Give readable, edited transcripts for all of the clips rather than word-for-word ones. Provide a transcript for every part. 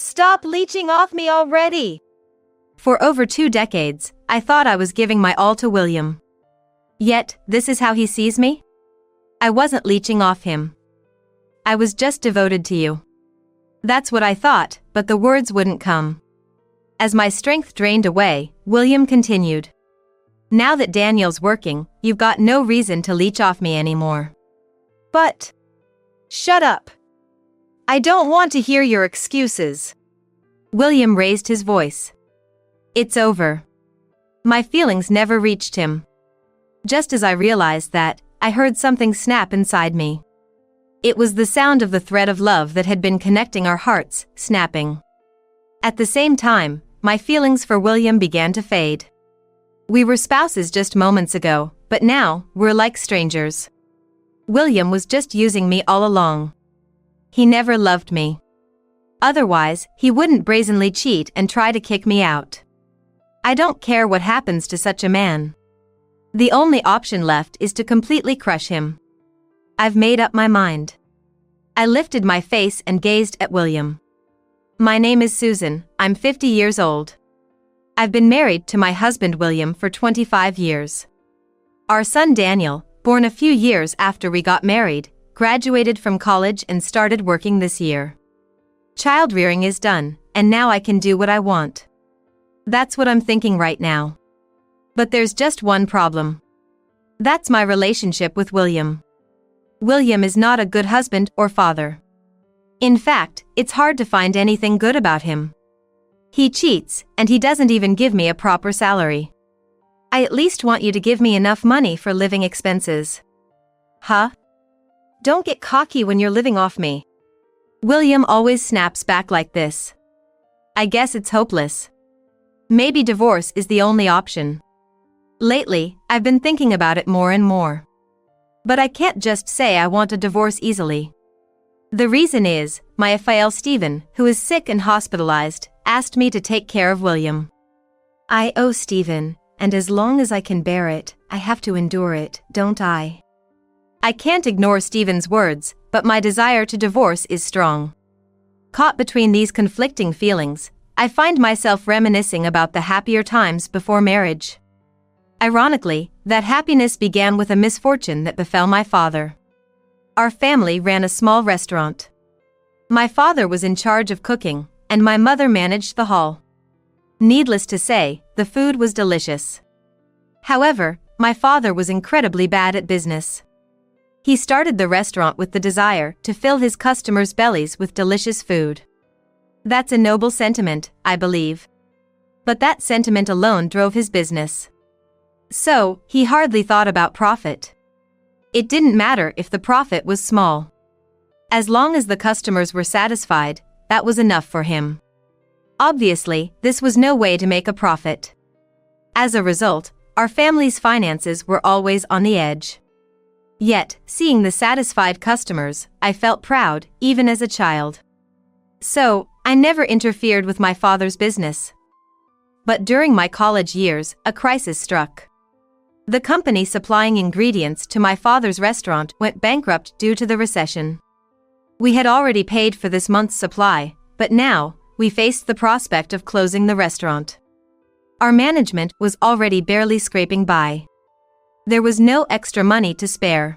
Stop leeching off me already! For over 2 decades, I thought I was giving my all to William. Yet, this is how he sees me? I wasn't leeching off him. I was just devoted to you. That's what I thought, but the words wouldn't come. As my strength drained away, William continued. Now that Daniel's working, you've got no reason to leech off me anymore. But... Shut up. I don't want to hear your excuses. William raised his voice. It's over. My feelings never reached him. Just as I realized that, I heard something snap inside me. It was the sound of the thread of love that had been connecting our hearts, snapping. At the same time, my feelings for William began to fade. We were spouses just moments ago, but now, we're like strangers. William was just using me all along. He never loved me. Otherwise, he wouldn't brazenly cheat and try to kick me out. I don't care what happens to such a man. The only option left is to completely crush him. I've made up my mind. I lifted my face and gazed at William. My name is Susan, I'm 50 years old. I've been married to my husband William for 25 years. Our son Daniel, born a few years after we got married, graduated from college and started working this year. Child-rearing is done, and now I can do what I want. That's what I'm thinking right now. But there's just one problem. That's my relationship with William. William is not a good husband or father. In fact, it's hard to find anything good about him. He cheats, and he doesn't even give me a proper salary. I at least want you to give me enough money for living expenses. Huh? Don't get cocky when you're living off me. William always snaps back like this. I guess it's hopeless. Maybe divorce is the only option. Lately, I've been thinking about it more and more. But I can't just say I want a divorce easily. The reason is, my FIL Stephen, who is sick and hospitalized, asked me to take care of William. I owe Stephen, and as long as I can bear it, I have to endure it, don't I? I can't ignore Stephen's words, but my desire to divorce is strong. Caught between these conflicting feelings, I find myself reminiscing about the happier times before marriage. Ironically, that happiness began with a misfortune that befell my father. Our family ran a small restaurant. My father was in charge of cooking, and my mother managed the hall. Needless to say, the food was delicious. However, my father was incredibly bad at business. He started the restaurant with the desire to fill his customers' bellies with delicious food. That's a noble sentiment, I believe. But that sentiment alone drove his business. So, he hardly thought about profit. It didn't matter if the profit was small. As long as the customers were satisfied, that was enough for him. Obviously, this was no way to make a profit. As a result, our family's finances were always on the edge. Yet, seeing the satisfied customers, I felt proud, even as a child. So, I never interfered with my father's business. But during my college years, a crisis struck. The company supplying ingredients to my father's restaurant went bankrupt due to the recession. We had already paid for this month's supply, but now, we faced the prospect of closing the restaurant. Our management was already barely scraping by. There was no extra money to spare.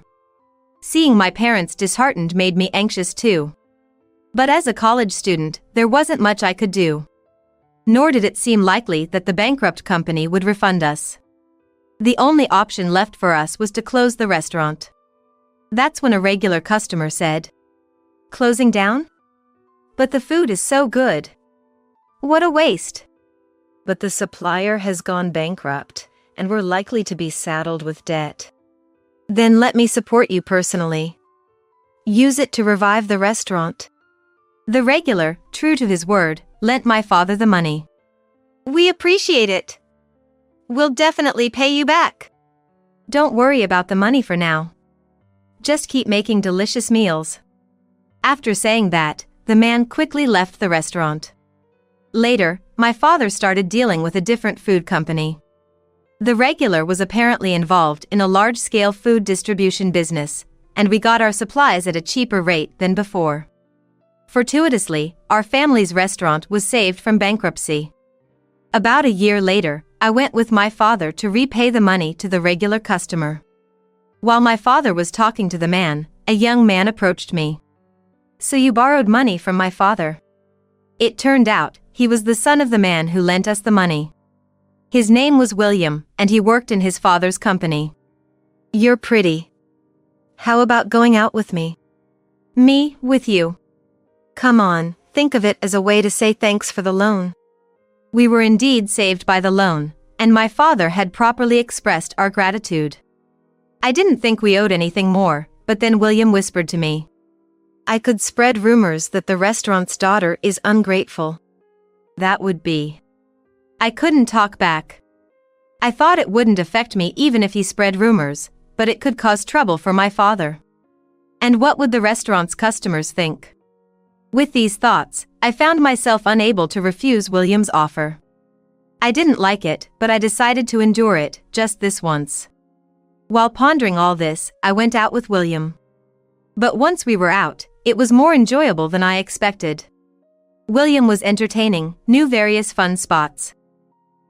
Seeing my parents disheartened made me anxious too. But as a college student, there wasn't much I could do. Nor did it seem likely that the bankrupt company would refund us. The only option left for us was to close the restaurant. That's when a regular customer said, "Closing down? But the food is so good. What a waste." But the supplier has gone bankrupt, and we're likely to be saddled with debt. Then let me support you personally. Use it to revive the restaurant. The regular, true to his word, lent my father the money. We appreciate it. We'll definitely pay you back. Don't worry about the money for now. Just keep making delicious meals. After saying that, the man quickly left the restaurant. Later, my father started dealing with a different food company. The regular was apparently involved in a large-scale food distribution business, and we got our supplies at a cheaper rate than before. Fortuitously, our family's restaurant was saved from bankruptcy. About a year later, I went with my father to repay the money to the regular customer. While my father was talking to the man, a young man approached me. "So you borrowed money from my father?" It turned out, he was the son of the man who lent us the money. His name was William, and he worked in his father's company. "You're pretty. How about going out with me?" "Me, with you?" "Come on, think of it as a way to say thanks for the loan." We were indeed saved by the loan, and my father had properly expressed our gratitude. I didn't think we owed anything more, but then William whispered to me, "I could spread rumors that the restaurant's daughter is ungrateful." "That would be..." I couldn't talk back. I thought it wouldn't affect me even if he spread rumors, but it could cause trouble for my father. And what would the restaurant's customers think? With these thoughts, I found myself unable to refuse William's offer. I didn't like it, but I decided to endure it, just this once. While pondering all this, I went out with William. But once we were out, it was more enjoyable than I expected. William was entertaining, knew various fun spots,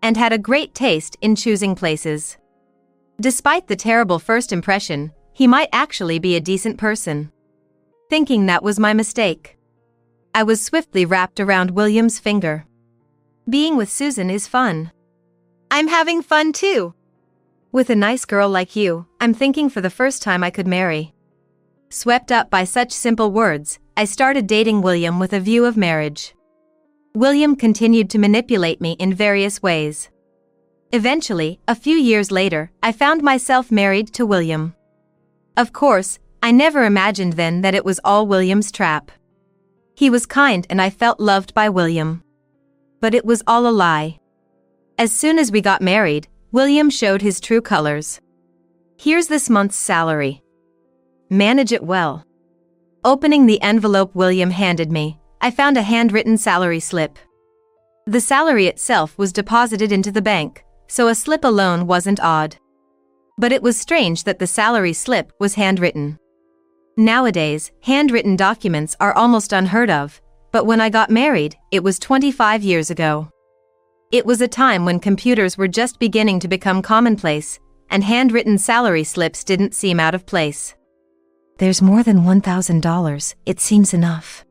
and had a great taste in choosing places. Despite the terrible first impression, he might actually be a decent person. Thinking that was my mistake, I was swiftly wrapped around William's finger. Being with Susan is fun. I'm having fun too. With a nice girl like you, I'm thinking for the first time I could marry. Swept up by such simple words, I started dating William with a view of marriage. William continued to manipulate me in various ways. Eventually, a few years later, I found myself married to William. Of course, I never imagined then that it was all William's trap. He was kind and I felt loved by William. But it was all a lie. As soon as we got married, William showed his true colors. "Here's this month's salary. Manage it well." Opening the envelope William handed me, I found a handwritten salary slip. The salary itself was deposited into the bank, so a slip alone wasn't odd. But it was strange that the salary slip was handwritten. Nowadays, handwritten documents are almost unheard of, but when I got married, it was 25 years ago. It was a time when computers were just beginning to become commonplace, and handwritten salary slips didn't seem out of place. "There's more than $1,000, it seems enough,"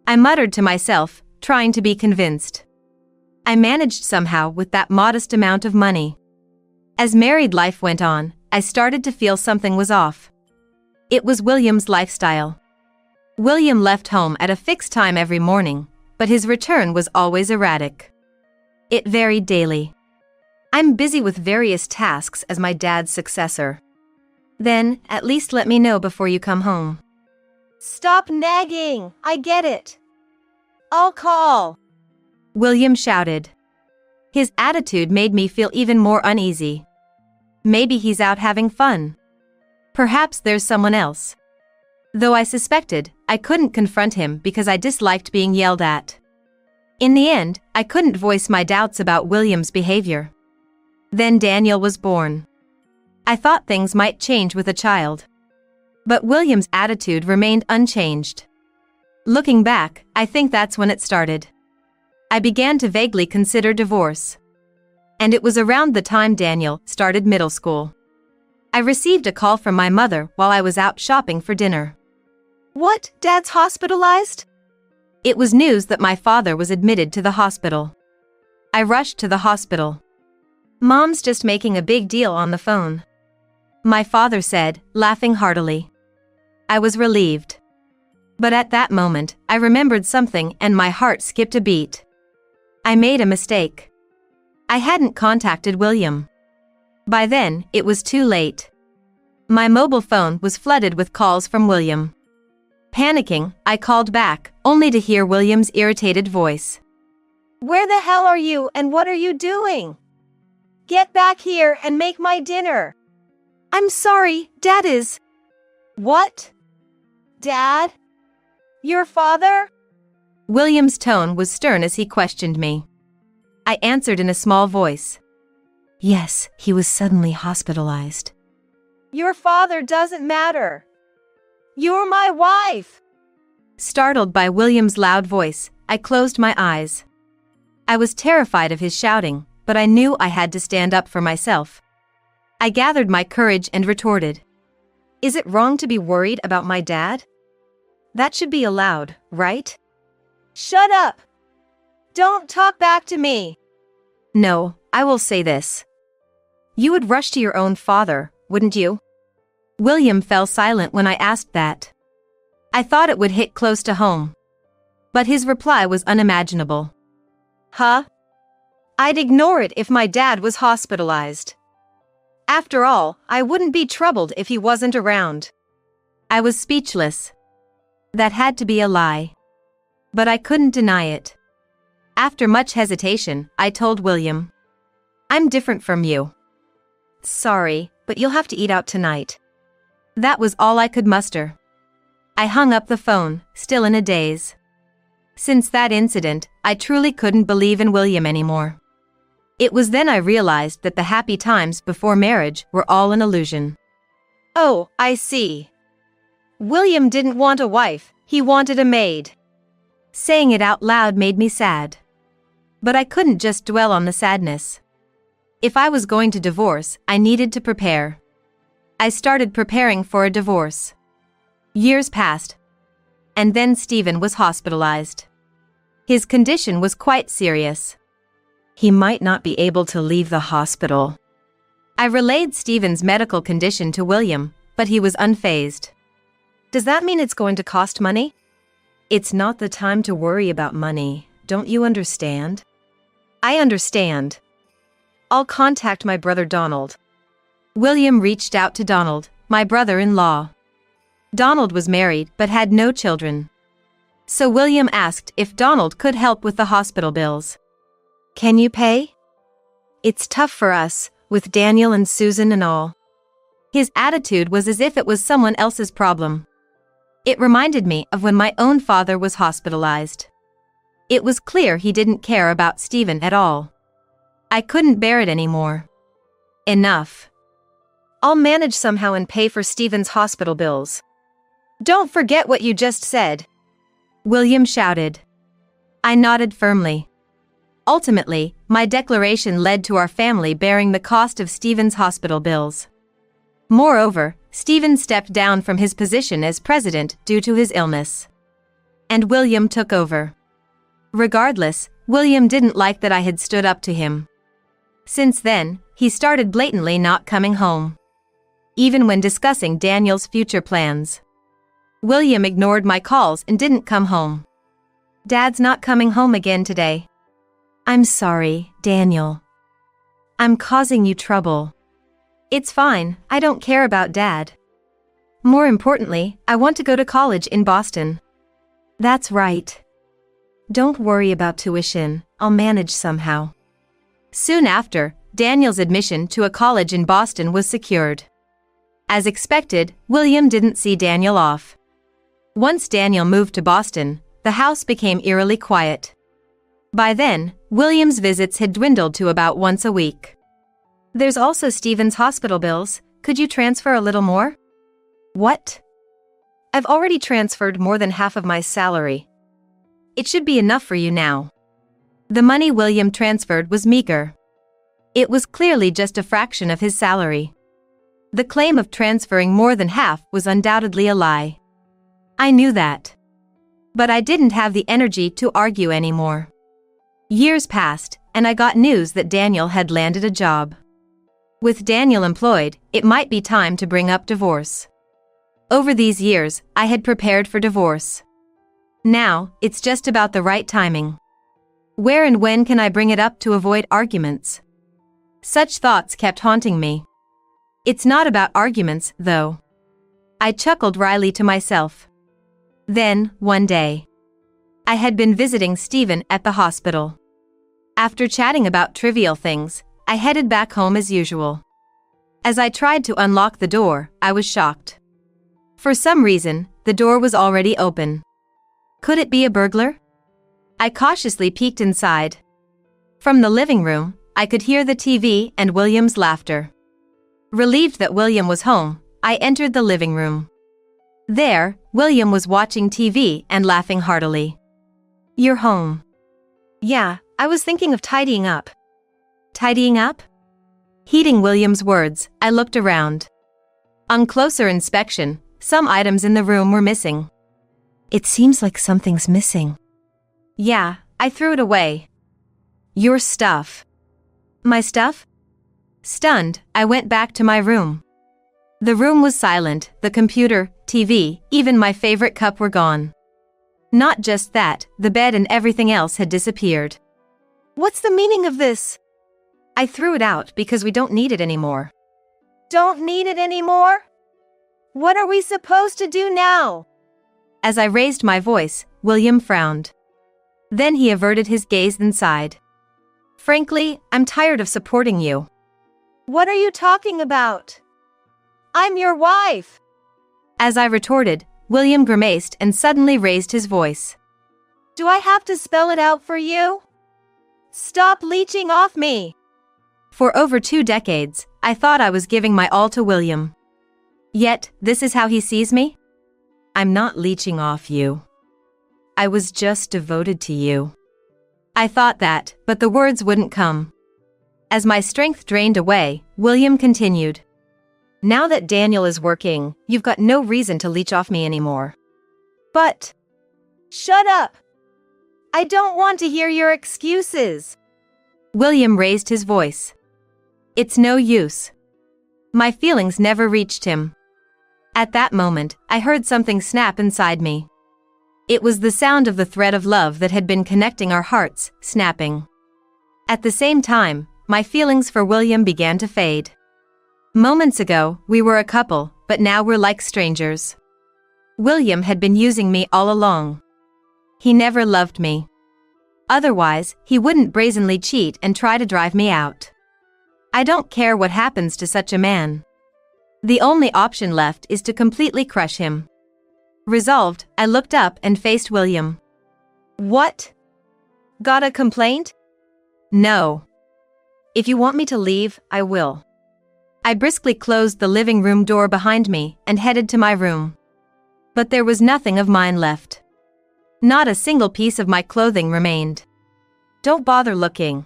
I muttered to myself, trying to be convinced. I managed somehow with that modest amount of money. As married life went on, I started to feel something was off. It was William's lifestyle. William left home at a fixed time every morning, but his return was always erratic. It varied daily. "I'm busy with various tasks as my dad's successor." "Then, at least let me know before you come home." "Stop nagging, I get it. I'll call," William shouted. His attitude made me feel even more uneasy. Maybe he's out having fun. Perhaps there's someone else. Though I suspected, I couldn't confront him because I disliked being yelled at. In the end, I couldn't voice my doubts about William's behavior. Then Daniel was born. I thought things might change with a child. But William's attitude remained unchanged. Looking back, I think that's when it started. I began to vaguely consider divorce. And it was around the time Daniel started middle school. I received a call from my mother while I was out shopping for dinner. "What, Dad's hospitalized?" It was news that my father was admitted to the hospital. I rushed to the hospital. "Mom's just making a big deal on the phone," my father said, laughing heartily. I was relieved. But at that moment, I remembered something and my heart skipped a beat. I made a mistake. I hadn't contacted William. By then, it was too late. My mobile phone was flooded with calls from William. Panicking, I called back, only to hear William's irritated voice. "Where the hell are you and what are you doing? Get back here and make my dinner." "I'm sorry, Dad is..." "What? Dad? Your father?" William's tone was stern as he questioned me. I answered in a small voice. "Yes, he was suddenly hospitalized." "Your father doesn't matter. You're my wife." Startled by William's loud voice, I closed my eyes. I was terrified of his shouting, but I knew I had to stand up for myself. I gathered my courage and retorted. Is it wrong to be worried about my dad? That should be allowed, right? Shut up! Don't talk back to me! No, I will say this. You would rush to your own father, wouldn't you? William fell silent when I asked that. I thought it would hit close to home. But his reply was unimaginable. Huh? I'd ignore it if my dad was hospitalized. After all, I wouldn't be troubled if he wasn't around. I was speechless. That had to be a lie. But I couldn't deny it. After much hesitation, I told William. I'm different from you. Sorry, but you'll have to eat out tonight. That was all I could muster. I hung up the phone, still in a daze. Since that incident, I truly couldn't believe in William anymore. It was then I realized that the happy times before marriage were all an illusion. Oh, I see. William didn't want a wife, he wanted a maid. Saying it out loud made me sad. But I couldn't just dwell on the sadness. If I was going to divorce, I needed to prepare. I started preparing for a divorce. Years passed. And then Stephen was hospitalized. His condition was quite serious. He might not be able to leave the hospital. I relayed Stephen's medical condition to William, but he was unfazed. Does that mean it's going to cost money? It's not the time to worry about money, don't you understand? I understand. I'll contact my brother Donald. William reached out to Donald, my brother-in-law. Donald was married but had no children. So William asked if Donald could help with the hospital bills. Can you pay? It's tough for us, with Daniel and Susan and all. His attitude was as if it was someone else's problem. It reminded me of when my own father was hospitalized. It was clear he didn't care about Stephen at all. I couldn't bear it anymore. Enough. I'll manage somehow and pay for Stephen's hospital bills. Don't forget what you just said. William shouted. I nodded firmly. Ultimately, my declaration led to our family bearing the cost of Stephen's hospital bills. Moreover, Stephen stepped down from his position as president due to his illness. And William took over. Regardless, William didn't like that I had stood up to him. Since then, he started blatantly not coming home. Even when discussing Daniel's future plans. William ignored my calls and didn't come home. Dad's not coming home again today. I'm sorry, Daniel. I'm causing you trouble. It's fine, I don't care about Dad. More importantly, I want to go to college in Boston. That's right. Don't worry about tuition, I'll manage somehow. Soon after, Daniel's admission to a college in Boston was secured. As expected, William didn't see Daniel off. Once Daniel moved to Boston, the house became eerily quiet. By then, William's visits had dwindled to about once a week. There's also Stephen's hospital bills, could you transfer a little more? What? I've already transferred more than half of my salary. It should be enough for you now. The money William transferred was meager. It was clearly just a fraction of his salary. The claim of transferring more than half was undoubtedly a lie. I knew that. But I didn't have the energy to argue anymore. Years passed, and I got news that Daniel had landed a job. With Daniel employed, it might be time to bring up divorce. Over these years, I had prepared for divorce. Now, it's just about the right timing. Where and when can I bring it up to avoid arguments? Such thoughts kept haunting me. It's not about arguments, though. I chuckled wryly to myself. Then, one day, I had been visiting Stephen at the hospital. After chatting about trivial things, I headed back home as usual. As I tried to unlock the door, I was shocked. For some reason, the door was already open. Could it be a burglar? I cautiously peeked inside. From the living room, I could hear the TV and William's laughter. Relieved that William was home, I entered the living room. There, William was watching TV and laughing heartily. "You're home." Yeah, I was thinking of tidying up. Tidying up? Heeding William's words, I looked around. On closer inspection, some items in the room were missing. It seems like something's missing. Yeah, I threw it away. Your stuff. My stuff? Stunned, I went back to my room. The room was silent, the computer, TV, even my favorite cup were gone. Not just that, the bed and everything else had disappeared. What's the meaning of this? I threw it out because we don't need it anymore. Don't need it anymore? What are we supposed to do now? As I raised my voice, William frowned. Then he averted his gaze and sighed. "Frankly, I'm tired of supporting you." What are you talking about? I'm your wife. As I retorted, William grimaced and suddenly raised his voice. Do I have to spell it out for you? Stop leeching off me. For over 2 decades, I thought I was giving my all to William. Yet, this is how he sees me? I'm not leeching off you. I was just devoted to you. I thought that, but the words wouldn't come. As my strength drained away, William continued. Now that Daniel is working, you've got no reason to leech off me anymore. But, shut up. I don't want to hear your excuses. William raised his voice. It's no use. My feelings never reached him. At that moment, I heard something snap inside me. It was the sound of the thread of love that had been connecting our hearts, snapping. At the same time, my feelings for William began to fade. Moments ago, we were a couple, but now we're like strangers. William had been using me all along. He never loved me. Otherwise, he wouldn't brazenly cheat and try to drive me out. I don't care what happens to such a man. The only option left is to completely crush him. Resolved, I looked up and faced William. What? Got a complaint? No. If you want me to leave, I will. I briskly closed the living room door behind me and headed to my room. But there was nothing of mine left. Not a single piece of my clothing remained. Don't bother looking.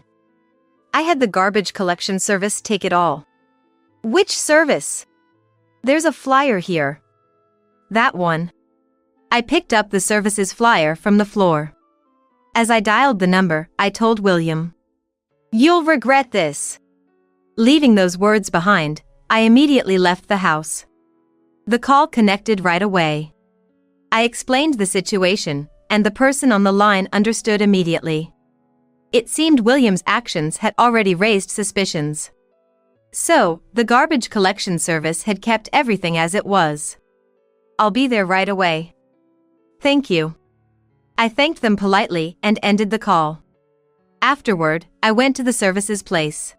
I had the garbage collection service take it all. Which service? There's a flyer here. That one. I picked up the service's flyer from the floor. As I dialed the number, I told William. You'll regret this. Leaving those words behind, I immediately left the house. The call connected right away. I explained the situation, and the person on the line understood immediately. It seemed William's actions had already raised suspicions. So, the garbage collection service had kept everything as it was. I'll be there right away. Thank you. I thanked them politely and ended the call. Afterward, I went to the service's place.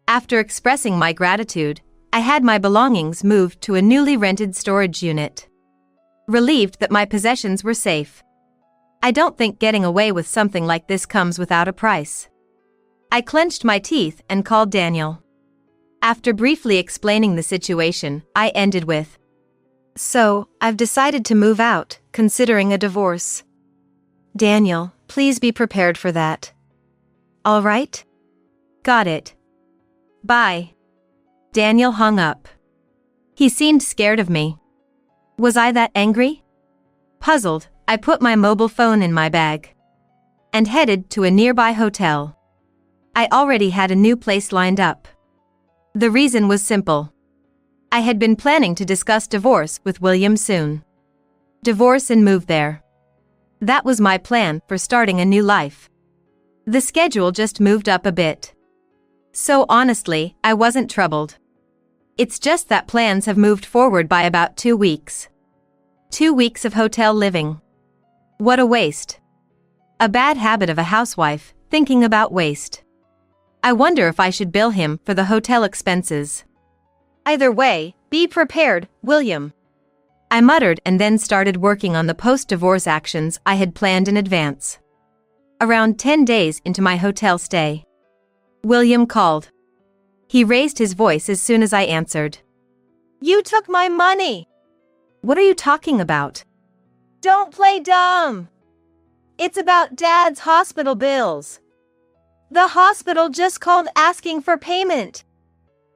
After expressing my gratitude, I had my belongings moved to a newly rented storage unit. Relieved that my possessions were safe. I don't think getting away with something like this comes without a price. I clenched my teeth and called Daniel. After briefly explaining the situation, I ended with, So, I've decided to move out, considering a divorce. Daniel, please be prepared for that. All right? Got it. Bye. Daniel hung up. He seemed scared of me. Was I that angry? Puzzled, I put my mobile phone in my bag and headed to a nearby hotel. I already had a new place lined up. The reason was simple. I had been planning to discuss divorce with William soon. Divorce and move there. That was my plan for starting a new life. The schedule just moved up a bit. So honestly, I wasn't troubled. It's just that plans have moved forward by about 2 weeks. 2 weeks of hotel living. What a waste. A bad habit of a housewife, thinking about waste. I wonder if I should bill him for the hotel expenses. Either way, be prepared, William. I muttered and then started working on the post-divorce actions I had planned in advance. Around 10 days into my hotel stay, William called. He raised his voice as soon as I answered. You took my money. What are you talking about? Don't play dumb. It's about Dad's hospital bills. The hospital just called asking for payment.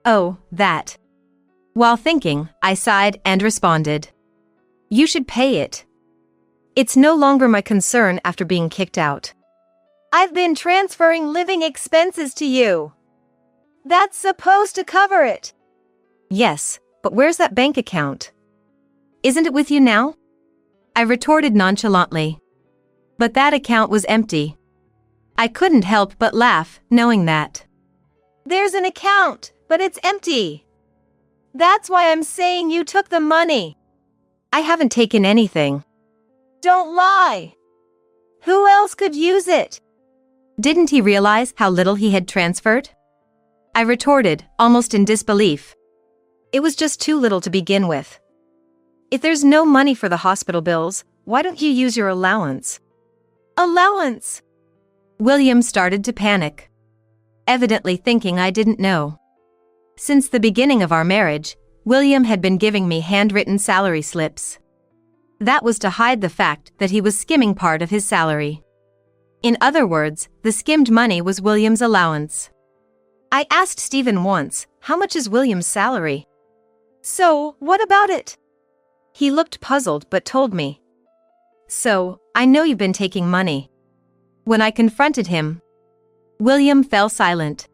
Oh, that. While thinking, I sighed and responded. You should pay it. It's no longer my concern after being kicked out. I've been transferring living expenses to you. That's supposed to cover it. Yes, but where's that bank account? Isn't it with you now? I retorted nonchalantly. But that account was empty. I couldn't help but laugh, knowing that. There's an account, but it's empty. That's why I'm saying you took the money. I haven't taken anything. Don't lie. Who else could use it? Didn't he realize how little he had transferred? I retorted, almost in disbelief. It was just too little to begin with. If there's no money for the hospital bills, why don't you use your allowance? Allowance? William started to panic, evidently thinking I didn't know. Since the beginning of our marriage, William had been giving me handwritten salary slips. That was to hide the fact that he was skimming part of his salary. In other words, the skimmed money was William's allowance. I asked Stephen once, how much is William's salary? So, what about it? He looked puzzled but told me. So, I know you've been taking money. When I confronted him, William fell silent.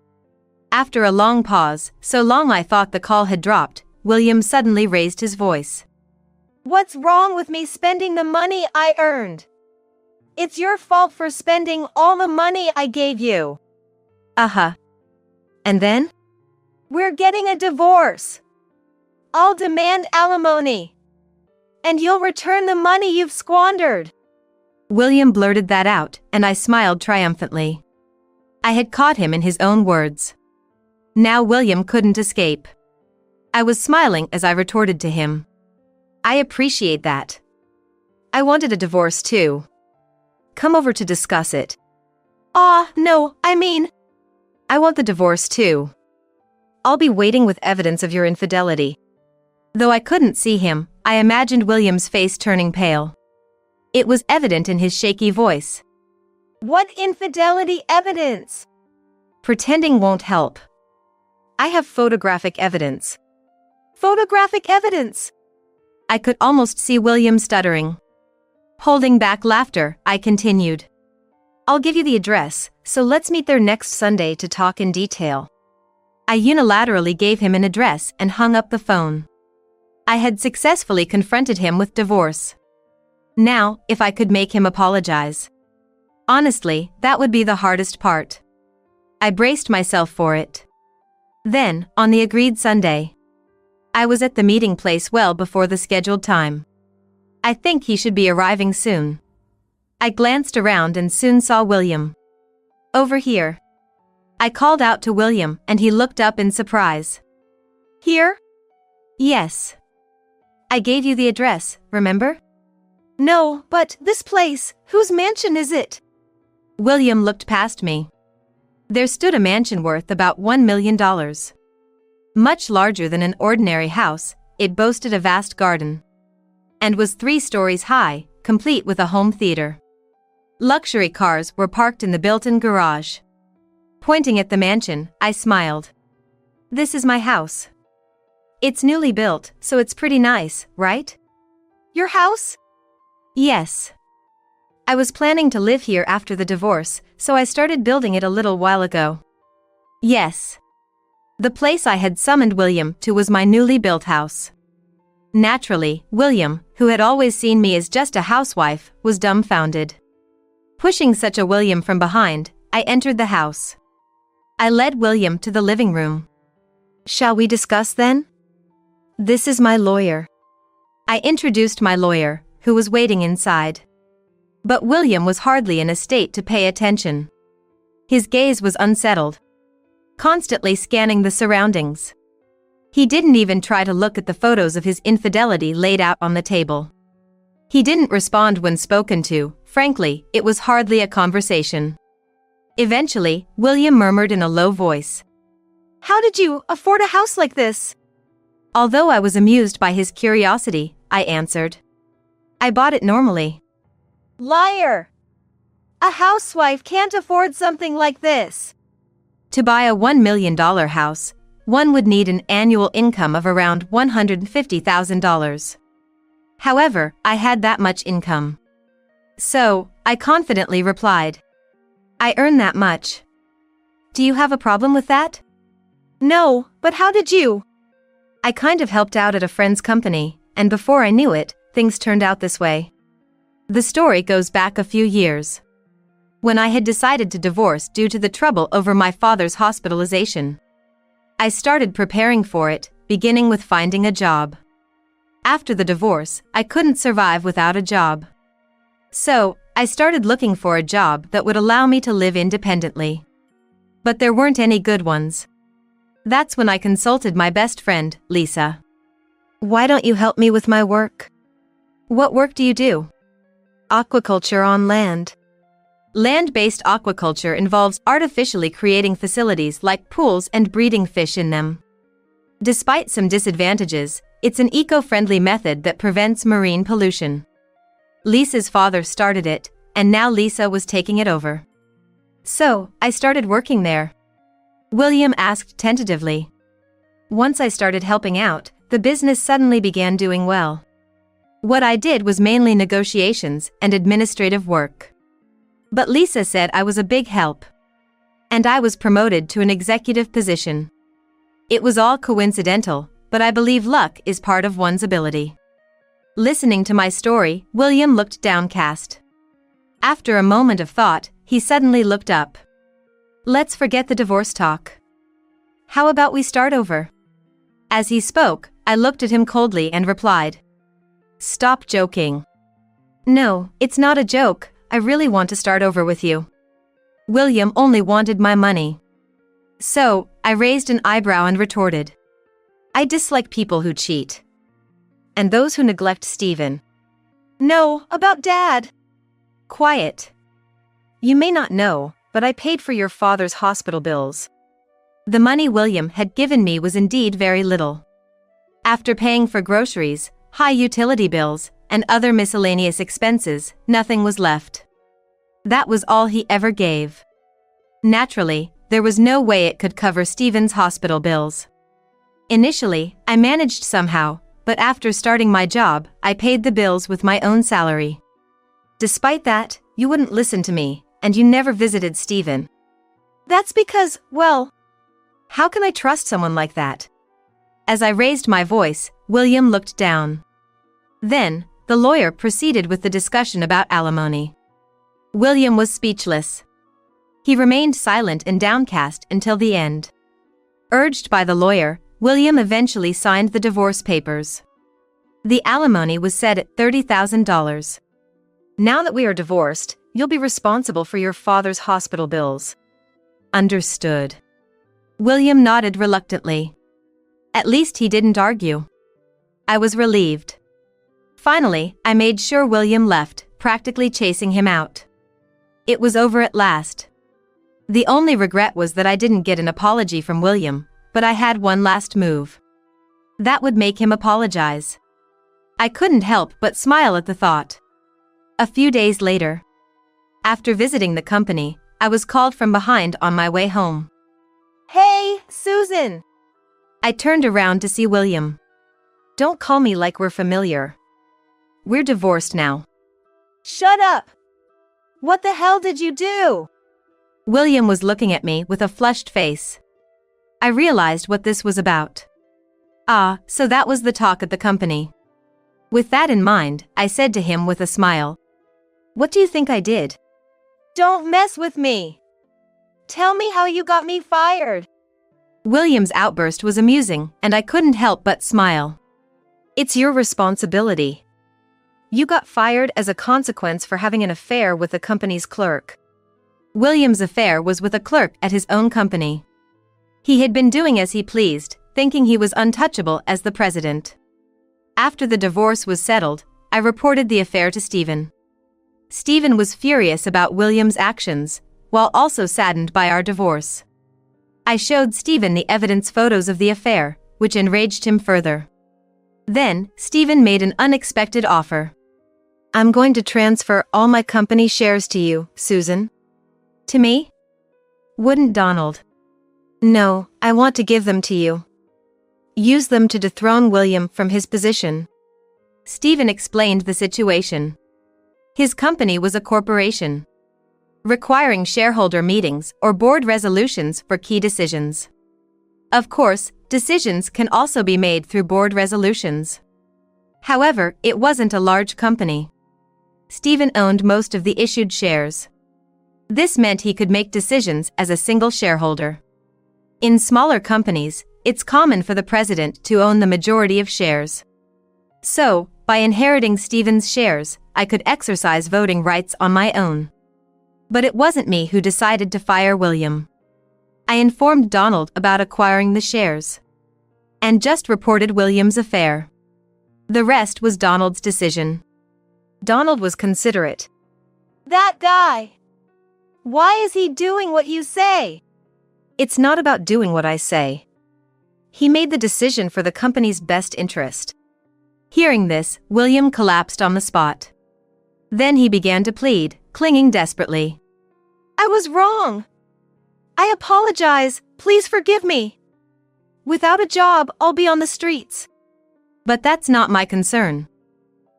After a long pause, so long I thought the call had dropped, William suddenly raised his voice. What's wrong with me spending the money I earned? It's your fault for spending all the money I gave you. And then? We're getting a divorce. I'll demand alimony. And you'll return the money you've squandered. William blurted that out, and I smiled triumphantly. I had caught him in his own words. Now William couldn't escape. I was smiling as I retorted to him. I appreciate that. I wanted a divorce too. Come over to discuss it. No, I want the divorce too. I'll be waiting with evidence of your infidelity. Though I couldn't see him, I imagined William's face turning pale. It was evident in his shaky voice. What infidelity evidence? Pretending won't help. I have photographic evidence. Photographic evidence? I could almost see William stuttering. Holding back laughter, I continued. I'll give you the address, so let's meet there next Sunday to talk in detail. I unilaterally gave him an address and hung up the phone. I had successfully confronted him with divorce. Now, if I could make him apologize. Honestly, that would be the hardest part. I braced myself for it. Then, on the agreed Sunday, I was at the meeting place well before the scheduled time. I think he should be arriving soon. I glanced around and soon saw William. Over here. I called out to William and he looked up in surprise. Here? Yes. I gave you the address, remember? No, but this place, whose mansion is it? William looked past me. There stood a mansion worth about $1 million. Much larger than an ordinary house, it boasted a vast garden. And was 3 stories high, complete with a home theater. Luxury cars were parked in the built-in garage. Pointing at the mansion, I smiled. This is my house. It's newly built, so it's pretty nice, right? Your house? Yes. I was planning to live here after the divorce, so I started building it a little while ago. Yes. The place I had summoned William to was my newly built house. Naturally, William, who had always seen me as just a housewife, was dumbfounded. Pushing such a William from behind, I entered the house. I led William to the living room. Shall we discuss then? This is my lawyer. I introduced my lawyer, who was waiting inside. But William was hardly in a state to pay attention. His gaze was unsettled, constantly scanning the surroundings. He didn't even try to look at the photos of his infidelity laid out on the table. He didn't respond when spoken to. Frankly, it was hardly a conversation. Eventually, William murmured in a low voice. How did you afford a house like this? Although I was amused by his curiosity, I answered. I bought it normally. Liar! A housewife can't afford something like this. To buy a $1 million house, one would need an annual income of around $150,000. However, I had that much income. So, I confidently replied, I earn that much. Do you have a problem with that? No, but how did you? I kind of helped out at a friend's company, and before I knew it, things turned out this way. The story goes back a few years. When I had decided to divorce due to the trouble over my father's hospitalization, I started preparing for it, beginning with finding a job. After the divorce, I couldn't survive without a job. So, I started looking for a job that would allow me to live independently. But there weren't any good ones. That's when I consulted my best friend, Lisa. Why don't you help me with my work? What work do you do? Aquaculture on land. Land-based aquaculture involves artificially creating facilities like pools and breeding fish in them. Despite some disadvantages, it's an eco-friendly method that prevents marine pollution. Lisa's father started it, and now Lisa was taking it over. So, I started working there. William asked tentatively. Once I started helping out, the business suddenly began doing well. What I did was mainly negotiations and administrative work. But Lisa said I was a big help. And I was promoted to an executive position. It was all coincidental, but I believe luck is part of one's ability. Listening to my story, William looked downcast. After a moment of thought, he suddenly looked up. Let's forget the divorce talk. How about we start over? As he spoke, I looked at him coldly and replied, Stop joking. No, it's not a joke. I really want to start over with you. William only wanted my money. So, I raised an eyebrow and retorted. I dislike people who cheat. And those who neglect Stephen. No, about Dad. Quiet. You may not know, but I paid for your father's hospital bills. The money William had given me was indeed very little. After paying for groceries, high utility bills, and other miscellaneous expenses, nothing was left. That was all he ever gave. Naturally, there was no way it could cover Stephen's hospital bills. Initially, I managed somehow, but after starting my job, I paid the bills with my own salary. Despite that, you wouldn't listen to me, and you never visited Stephen. That's because, well, how can I trust someone like that? As I raised my voice, William looked down. Then, the lawyer proceeded with the discussion about alimony. William was speechless. He remained silent and downcast until the end. Urged by the lawyer, William eventually signed the divorce papers. The alimony was set at $30,000. Now that we are divorced, you'll be responsible for your father's hospital bills. Understood. William nodded reluctantly. At least he didn't argue. I was relieved. Finally, I made sure William left, practically chasing him out. It was over at last. The only regret was that I didn't get an apology from William, but I had one last move. That would make him apologize. I couldn't help but smile at the thought. A few days later, after visiting the company, I was called from behind on my way home. Hey, Susan! I turned around to see William. Don't call me like we're familiar. We're divorced now. Shut up! What the hell did you do? William was looking at me with a flushed face. I realized what this was about. Ah, so that was the talk at the company. With that in mind, I said to him with a smile, What do you think I did? Don't mess with me. Tell me how you got me fired. William's outburst was amusing, and I couldn't help but smile. It's your responsibility. You got fired as a consequence for having an affair with the company's clerk. William's affair was with a clerk at his own company. He had been doing as he pleased, thinking he was untouchable as the president. After the divorce was settled, I reported the affair to Stephen. Stephen was furious about William's actions, while also saddened by our divorce. I showed Stephen the evidence photos of the affair, which enraged him further. Then, Stephen made an unexpected offer. I'm going to transfer all my company shares to you, Susan. To me? Wouldn't Donald? No, I want to give them to you. Use them to dethrone William from his position. Stephen explained the situation. His company was a corporation, requiring shareholder meetings or board resolutions for key decisions. Of course, decisions can also be made through board resolutions. However, it wasn't a large company. Stephen owned most of the issued shares. This meant he could make decisions as a single shareholder. In smaller companies, it's common for the president to own the majority of shares. So, by inheriting Stephen's shares, I could exercise voting rights on my own. But it wasn't me who decided to fire William. I informed Donald about acquiring the shares, and just reported William's affair. The rest was Donald's decision. Donald was considerate. That guy. Why is he doing what you say? It's not about doing what I say. He made the decision for the company's best interest. Hearing this, William collapsed on the spot. Then he began to plead, clinging desperately. I was wrong. I apologize, please forgive me. Without a job, I'll be on the streets. But that's not my concern.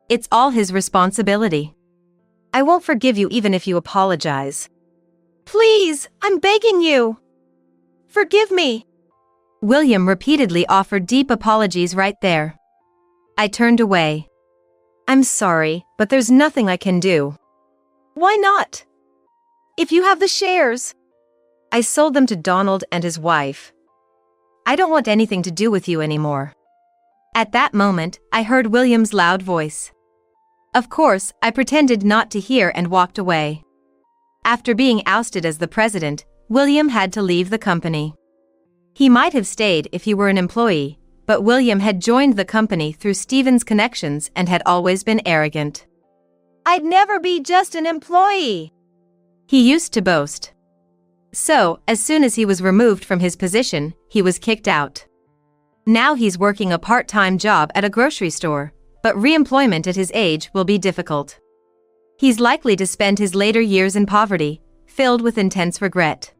It's all his responsibility. I won't forgive you even if you apologize. Please, I'm begging you. Forgive me. William repeatedly offered deep apologies right there. I turned away. I'm sorry, but there's nothing I can do. Why not? If you have the shares. I sold them to Donald and his wife. I don't want anything to do with you anymore. At that moment, I heard William's loud voice. Of course, I pretended not to hear and walked away. After being ousted as the president, William had to leave the company. He might have stayed if he were an employee, but William had joined the company through Stephen's connections and had always been arrogant. I'd never be just an employee. He used to boast. So, as soon as he was removed from his position, he was kicked out. Now he's working a part-time job at a grocery store, but re-employment at his age will be difficult. He's likely to spend his later years in poverty, filled with intense regret.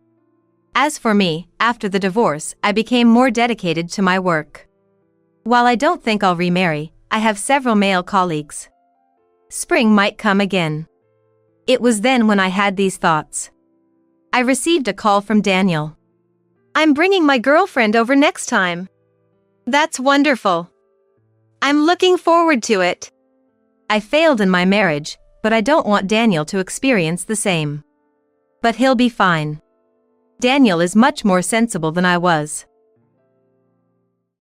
As for me, after the divorce, I became more dedicated to my work. While I don't think I'll remarry, I have several male colleagues. Spring might come again. It was then when I had these thoughts. I received a call from Daniel. I'm bringing my girlfriend over next time. That's wonderful. I'm looking forward to it. I failed in my marriage, but I don't want Daniel to experience the same. But he'll be fine. Daniel is much more sensible than I was.